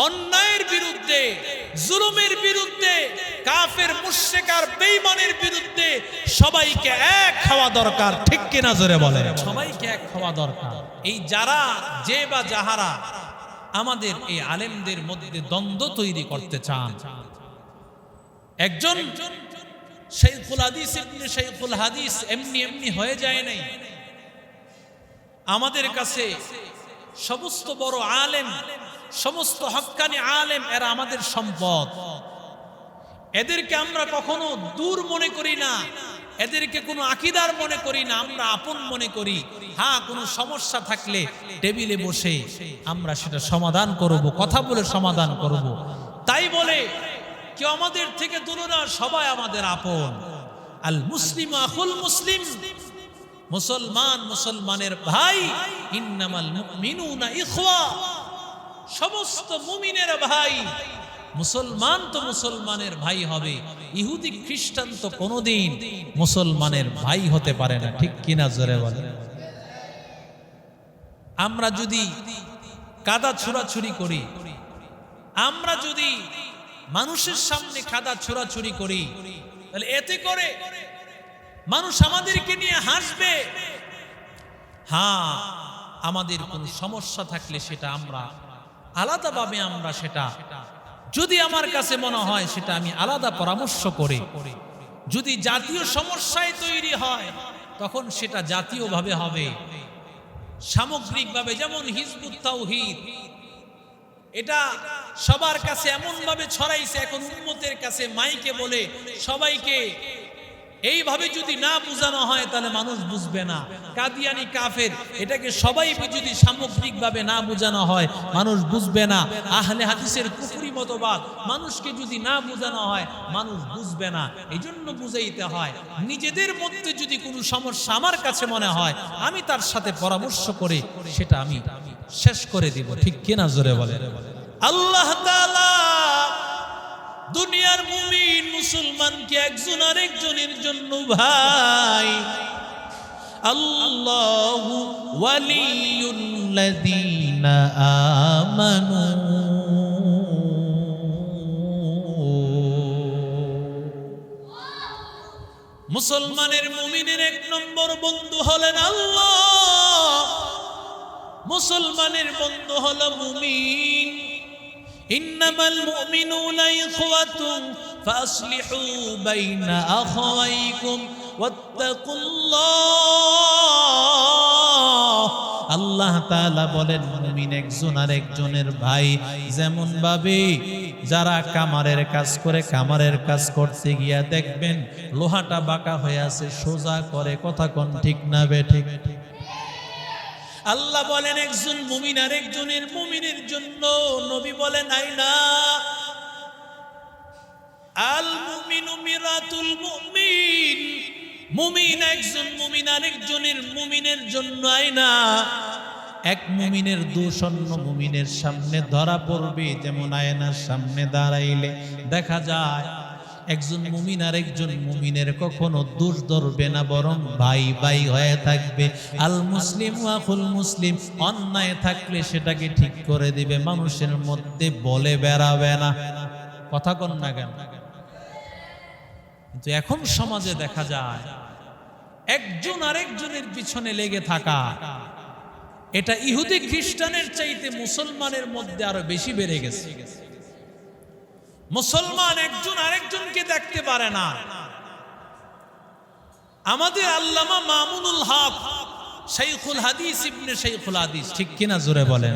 অন্যায়ের বিরুদ্ধে, জুলুমের বিরুদ্ধে, কাফের মুশরিক আর বেঈমানের বিরুদ্ধে সবাইকে এক হওয়া দরকার। ঠিক কিনা জোরে বলেন? সবাইকে এক হওয়া দরকার। এই যারা যে বা যাহারা আমাদের এই আলেমদের মধ্যে দ্বন্দ্ব তৈরি করতে চান, একজন শাইখুল হাদিস ইবনে শাইখুল হাদিস এমনি এমনি হয়ে যায় নাই। আমাদের কাছে সমস্ত বড় আলেম, সমস্ত হক্কানি আলেম এরা আমাদের সম্পদ। এদেরকে আমরা কখনো দূর মনে করি না, এদেরকে কোনো আকীদার মনে করি না, আমরা আপন মনে করি। হ্যাঁ, কোনো সমস্যা থাকলে টেবিলে বসে আমরা সেটা সমাধান করব, কথা বলে সমাধান করব। তাই বলে কেউ আমাদের থেকে দূরে না, সবাই আমাদের আপন। আল মুসলিম আখুল মুসলিম, মুসলমান মুসলমানের ভাই। ইন্নামাল মুমিনুনা ইখওয়া, সমস্ত মুমিনের ভাই। মুসলমান তো মুসলমানের ভাই হবে, ইহুদি খ্রিস্টান তো কোনোদিন মুসলমানের ভাই হতে পারে না। ঠিক কিনা জোরে বলেন? আমরা যদি কাদা ছোড়াছুরি করি, আমরা যদি মানুষের সামনে কাদা ছোড়াছুরি করি, তাহলে এতে করে মানুষ আমাদেরকে নিয়ে হাসবে। হ্যাঁ, আমাদের কোন সমস্যা থাকলে সেটা আমরা আলাদাভাবে আমরা সেটা, যদি আমার কাছে মনে হয় সেটা আমি আলাদা পরামর্শ করে, যদি জাতীয় সমস্যায় তৈরি হয় তখন সেটা জাতীয়ভাবে হবে, সামগ্রিকভাবে। যেমন হিজবুত তাওহীদ, এটা সবার কাছে এমন ভাবে ছড়াইছে, এখন উম্মতের কাছে মাইকে বলে সবাইকে এইভাবে যদি না বোঝানো হয় তাহলে মানুষ বুঝবে না। কাদিয়ানি কাফের, এটাকে সবাই যদি সামগ্রিকভাবে না বোঝানো হয় মানুষ বুঝবে না। আহলে হাদিসের কুফরি মতবাদ মানুষকে যদি না বোঝানো হয় মানুষ বুঝবে না। এই জন্য বুঝাইতে হয়। নিজেদের মধ্যে যদি কোনো সমস্যা আমার কাছে মনে হয়, আমি তার সাথে পরামর্শ করে সেটা আমি শেষ করে দিব। ঠিক কিনা জোরে বলে? আল্লাহ তাআলা দুনিয়ার মুমিন মুসলমানকে একজন আরেকজনের জন্য ভাই। আল্লাহু ওয়ালিয়ুল্লাযীনা আমানু, মুসলমানের মুমিনের এক নম্বর বন্ধু হলেন আল্লাহ। মুসলমানের বন্ধু হলো মুমিন। ইন্নামাল মুমিনুনা ইখওয়াতুন ফাসলিহু বাইনা আখাওয়াইকুম ওয়াত্তাকুল্লাহ। আল্লাহ তাআলা বলেন মুমিন একজন আরেকজনের ভাই। যেমন ভাবে যারা কামারের কাজ করে, কামারের কাজ করতে গিয়া দেখবেন লোহাটা বাঁকা হয়ে আছে, সোজা করে। কথা কোন ঠিক না বেঠিক? আল্লাহ বলেন একজন মুমিন আরেকজনের মুমিনের জন্য। নবী বলেন আইনা আল মুমিনু মিরাতুল মুমিন, মুমিন একজন মুমিন আরেকজনের মুমিনের জন্য আয়না। এক মুমিনের দোষ অন্য মুমিনের সামনে ধরা পড়বে। যেমন আয়নার সামনে দাঁড়াইলে দেখা যায় একজন মুমিন আর একজন মুমিনের কখনো দোষ ধরবে না, বরং ভাই ভাই হয়ে থাকবে। আল মুসলিম আখুল মুসলিম, অন্যায় থাকলে সেটাকে ঠিক করে দিবে, মানুষের মধ্যে বলে বেড়াবে না। কথা কন না কেন? কিন্তু এখন সমাজে দেখা যায় একজন আরেকজনের পিছনে লেগে থাকা, এটা ইহুদি খ্রিস্টানের চাইতে মুসলমানের মধ্যে আরো বেশি বেড়ে গেছে। মুসলমান একজন আরেকজনকে দেখতে পারে না। আমাদের আল্লামা মামুনুল হক শাইখুল হাদিস ইবনে শাইখুল হাদিস, ঠিক কিনা জোরে বলেন?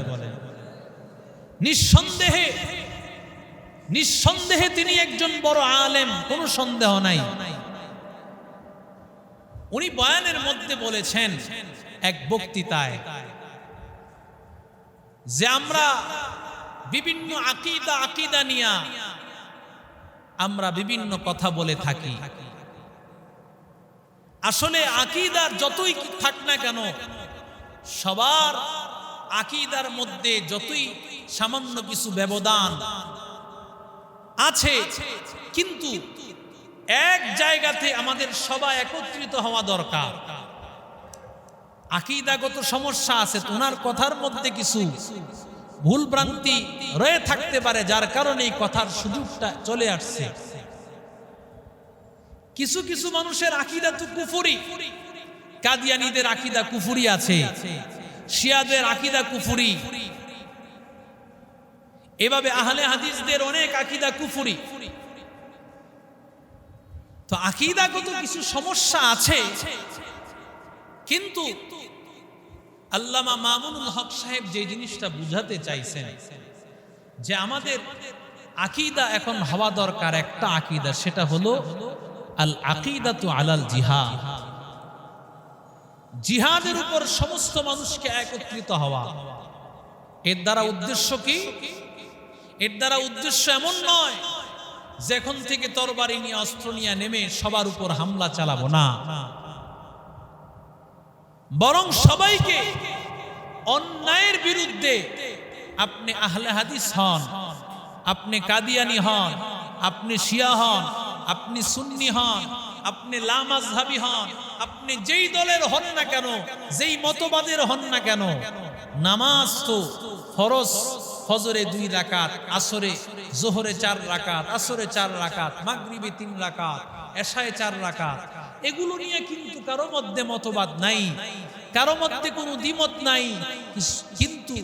নিঃসন্দেহে তিনি একজন বড় আলেম, কোনো সন্দেহ নাই। উনি বয়ানের মধ্যে বলেছেন এক বক্তৃতায় যে আমরা বিভিন্ন আকীদা নিয়ে আমরা বিভিন্ন কথা বলে থাকি। আসলে আকীদার যতই থাক না কেন, সবার আকীদার মধ্যে যতই সামান্য কিছু ব্যবধান আছে, কিন্তু এক জায়গাতে আমাদের সবাই একত্রিত হওয়া দরকার। আকীদাগত সমস্যা আছে, ওনার কথার মধ্যে কিছু ভুল ভ্রান্তি রয়ে থাকতে পারে, যার কারণে এই কথার সুযোগটা চলে আসছে। কিছু কিছু মানুষের আকীদা তো কুফরি, কাদিয়ানীদের আকীদা কুফরি আছে, শিয়াদের আকীদা কুফরি, এভাবে আহলে হাদিসদের অনেক আকীদা কুফরি। তো আকীদাগত কিছু সমস্যা আছে, কিন্তু আল্লামা মামুনুল হক সাহেব যে জিনিসটা বুঝাতে চাইছেন যে আমাদের আকীদা এখন হওয়া দরকার একটা আকীদা, সেটা হলো আল আকীদাতু আলাল জিহাদ, জিহাদের উপর সমস্ত মানুষকে একত্রিত হওয়া। এর দ্বারা উদ্দেশ্য কি? এর দ্বারা উদ্দেশ্য এমন নয় যে এখন থেকে তরবারি নিয়ে অস্ত্র নিয়ে নেমে সবার উপর হামলা চালাবো না, বরং সবাইকে অন্যায়ের বিরুদ্ধে, আপনি আহলে হাদিস হন, আপনি কাদিয়ানী হন, আপনি শিয়া হন, আপনি সুন্নি হন, আপনি লামাযহাবী হন, আপনি যেই দলের হন না কেন, যেই মতবাদের হন না কেন, নামাজ তো ফরজ, ফজরে 2 রাকাত, আসরে যোহরে 4 রাকাত, আসরে 4 রাকাত, মাগরিবে 3 রাকাত, এশায়ে 4 রাকাত, এগুলো নিয়ে কিন্তু কারো মধ্যে মতবাদ নাই, কারো মধ্যে কোনো দ্বিমত নাই। কিন্তু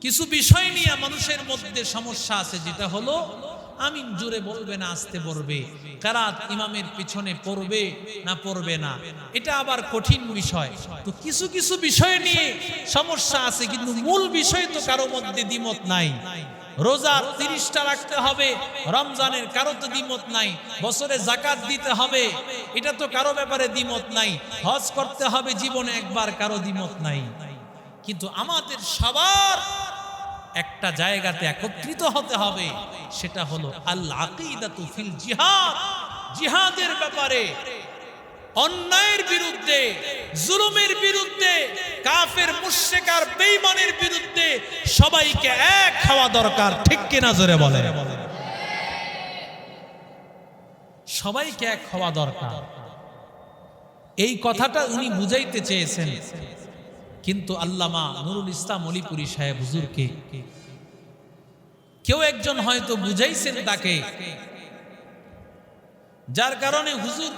কিছু বিষয় নিয়ে মানুষের মধ্যে সমস্যা আছে, যেটা হলো আমিন জোরে বলবে না আস্তে পড়বে, কিরাত ইমামের পিছনে পড়বে না পড়বে না, এটা আবার কঠিন বিষয়। তো কিছু বিষয় নিয়ে সমস্যা আছে, কিন্তু মূল বিষয় তো কারো মধ্যে দ্বিমত নাই। রোজা 30টা রাখতে হবে রমজানের, কারো তো দ্বিমত নাই। বছরে যাকাত দিতে হবে, এটা তো কারো ব্যাপারে দ্বিমত নাই। হজ করতে হবে জীবনে একবার, কারো দ্বিমত নাই। কিন্তু আমাদের সবার একটা জায়গাতে একত্রিত হতে হবে, সেটা হলো আল আকীদাতু ফিল জিহাদ, জিহাদের ব্যাপারে, অন্যায়ের বিরুদ্ধে, জুলুমের বিরুদ্ধে, কাফের মুশরিক আর বেঈমানের বিরুদ্ধে সবাইকে এক হওয়া দরকার। ঠিক কিনা জোরে বলে? সবাইকে এক হওয়া দরকার, এই কথাটা উনি বুঝাইতে চেয়েছেন। কিন্তু আল্লামা নুরুল ইসলাম অলিপুরী সাহেব হুজুরকে কেউ একজন হয়তো বুঝাইছেন তাকে, যার কারণে হুজুর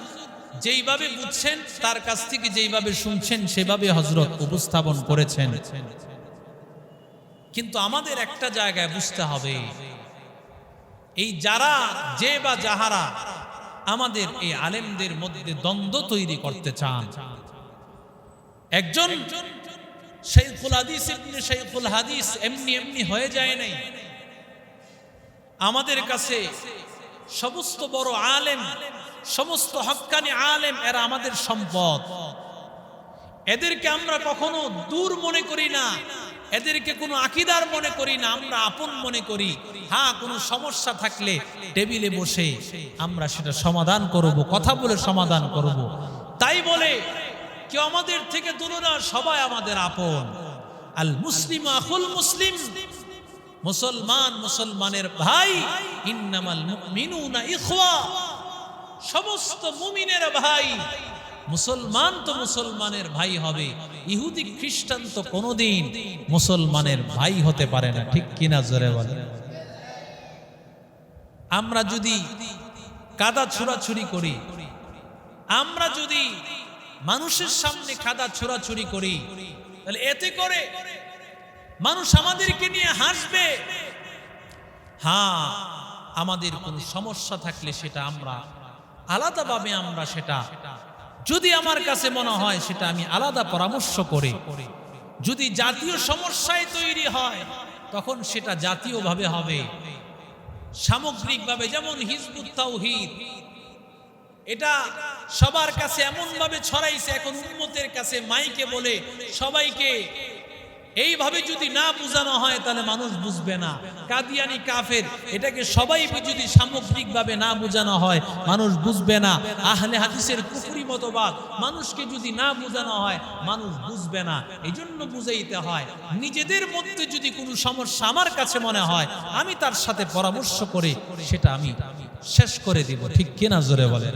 যেইভাবে বুঝছেন, তার কাছ থেকে যেইভাবে শুনছেন সেভাবে হযরত উপস্থাপন করেছেন। কিন্তু আমাদের একটা জায়গায় বুঝতে হবে, এই যারা যে বা যাহারা আমাদের এই আলেমদের মধ্যে দ্বন্দ্ব তৈরি করতে চান, একজন শাইখুল হাদিস ইবনে শাইখুল হাদিস এমনি হয়ে যায় নাই। আমাদের কাছে সমস্ত বড় আলেম, সমস্ত হক্কানি আলেম, এরা আমাদের সম্পদ। এদেরকে আমরা কখনো দূর মনে করি না, এদেরকে কোনো আকীদার মনে করি না, আমরা আপন মনে করি। হ্যাঁ, কোনো সমস্যা থাকলে টেবিলে বসে আমরা সেটা সমাধান করব, কথা বলে সমাধান করব। তাই বলে কেউ আমাদের থেকে দূরে না, সবাই আমাদের আপন। আল মুসলিম আখুল মুসলিম, মুসলমান মুসলমানের ভাই। ইন্নামাল মুমিনুনা ইখওয়া, সমস্ত মুমিনের ভাই। মুসলমান তো মুসলমানের ভাই হবে, ইহুদি খ্রিস্টান তো কোনোদিন মুসলমানের ভাই হতে পারে না। ঠিক কিনা জোরে বলেন? আমরা যদি কাদা ছোড়াছুরি করি, আমরা যদি মানুষের সামনে কাদা ছোড়াছুরি করি, তাহলে এতে করে মানুষ আমাদেরকে নিয়ে হাসবে। হ্যাঁ, আমাদের কোনো সমস্যা থাকলে সেটা আমরা আলাদাভাবে, আমরা সেটা যদি আমার কাছে মনে হয় সেটা আমি আলাদা পরামর্শ করে, যদি জাতীয় সমস্যায় তৈরি হয় তখন সেটা জাতীয়ভাবে হবে, সামগ্রিকভাবে। যেমন হিজবুত তাওহীদ, এটা সবার কাছে এমন ভাবে ছড়াইছে, এখন উম্মতের কাছে মাইকে বলে সবাইকে এইভাবে যদি না বোঝানো হয় তাহলে মানুষ বুঝবে না। কাদিয়ানি কাফের, এটাকে সবাই যদি সামগ্রিকভাবে না বোঝানো হয় মানুষ বুঝবে না। আহলে হাদিসের কুফরি মতবাদ মানুষকে যদি না বোঝানো হয় মানুষ বুঝবে না। এই জন্য বুঝাইতে হয়। নিজেদের মধ্যে যদি কোনো সমস্যা আমার কাছে মনে হয়, আমি তার সাথে পরামর্শ করে সেটা আমি শেষ করে দিব। ঠিক কিনা জোরে বলে?